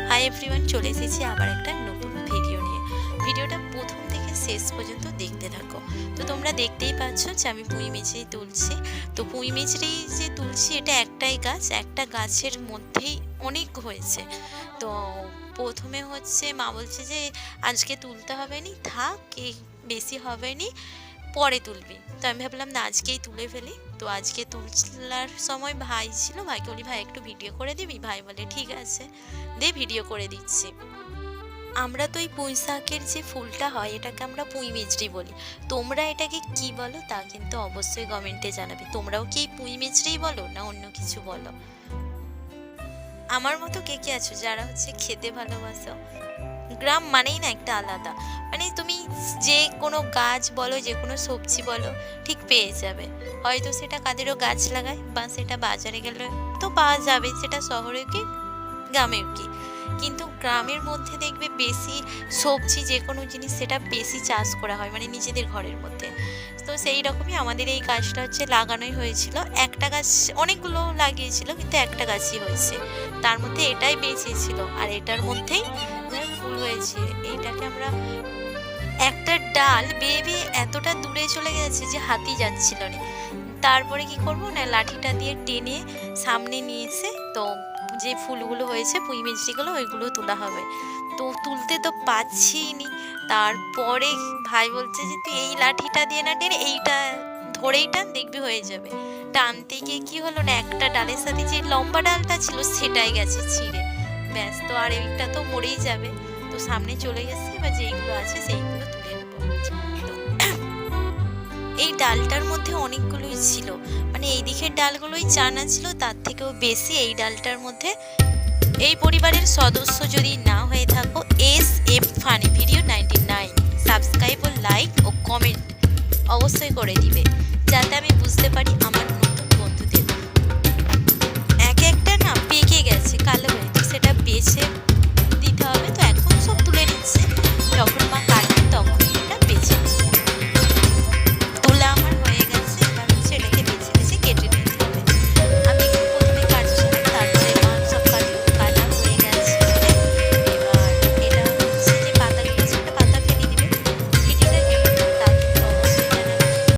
Hi everyone, চলে এসেছি আবার একটা নতুন ভিডিও নিয়ে। ভিডিওটা প্রথম থেকে শেষ পর্যন্ত দেখতে থাকো। তো তোমরা দেখতেই পাচ্ছ যে আমি পুঁই মিচড়ি তুলছি। তো পুঁই মিচড়ি যে তুলছি এটা একটাই গাছ, একটা গাছের মধ্যেই অনেক হয়েছে। তো প্রথমে হচ্ছে মা বলছে যে আজকে তুলতে হবে নি, থাক, বেশি হবে নি, পরে তুলবি। তো আমি ভাবলাম না, আজকেই তুলে ফেলি। তো আজকে তুলার সময় ভাই ছিল, ভাইকে বলি ভাই একটু ভিডিও করে দিবি? ভাই বলে ঠিক আছে, দে ভিডিও করে দিচ্ছি। আমরা তো এই পুঁই শাকের যে ফুলটা হয় এটাকে আমরা পুঁই মিচড়ি বলি। তোমরা এটাকে কি বলো তা কিন্তু অবশ্যই কমেন্টে জানাবে। তোমরাও কি এই পুঁই মিচড়িই বলো না অন্য কিছু বলো? আমার মতো কে কে আছো যারা হচ্ছে খেতে ভালোবাসো? গ্রাম মানেই না একটা আলাদা, মানে তুমি যে কোনো গাছ বলো, যে কোনো সবজি বলো, ঠিক পেয়ে যাবে। হয়তো সেটা কাদেরও গাছ লাগায় বা সেটা বাজারে গেলে তো পাওয়া যাবে, সেটা শহরে কি গ্রামেও কি। কিন্তু গ্রামের মধ্যে দেখবে বেশি সবজি যে কোনো জিনিস সেটা বেশি চাষ করা হয়, মানে নিজেদের ঘরের মধ্যে। তো সেই রকমই আমাদের এই গাছটা হচ্ছে লাগানোই হয়েছিল। একটা গাছ, অনেকগুলো লাগিয়েছিল কিন্তু একটা গাছই হয়েছে, তার মধ্যে এটাই বেঁচেছিল আর এটার মধ্যেই ফুল হয়েছে। এইটাকে আমরা, একটা ডাল বেয়ে বেয়ে এতটা দূরে চলে গেছে যে হাতি যাচ্ছিল না। তারপরে কি করব না, লাঠিটা দিয়ে টেনে সামনে নিয়ে এসে তো যে ফুলগুলো হয়েছে পুঁই মিচড়িগুলো ওইগুলো তোলা হবে। তো তুলতে তো পারছিই নি। তারপরে ভাই বলছে যে তুই এই লাঠিটা দিয়ে না টেনে এইটা ধরেই টান, দেখবি হয়ে যাবে। টানতে গিয়ে কি হলো না, একটা ডালের সাথে যে লম্বা ডালটা ছিল সেটাই গেছে ছিঁড়ে। ব্যাস, তো আর এইটা তো মরেই যাবে। তো সামনে চলে গেছে, এবার যেইগুলো আছে সেইগুলো তুলে নেবো। তো এই ডালটার মধ্যে অনেকগুলোই ছিল, মানে এই দিকের ডালগুলোই চানা ছিল, তার থেকেও বেশি এই ডালটার মধ্যে। এই পরিবারের সদস্য যদি না হয়ে থাকো, SM ফানি ভিডিও 99 সাবস্ক্রাইব ও লাইক ও কমেন্ট অবশ্যই করে দিবে, যাতে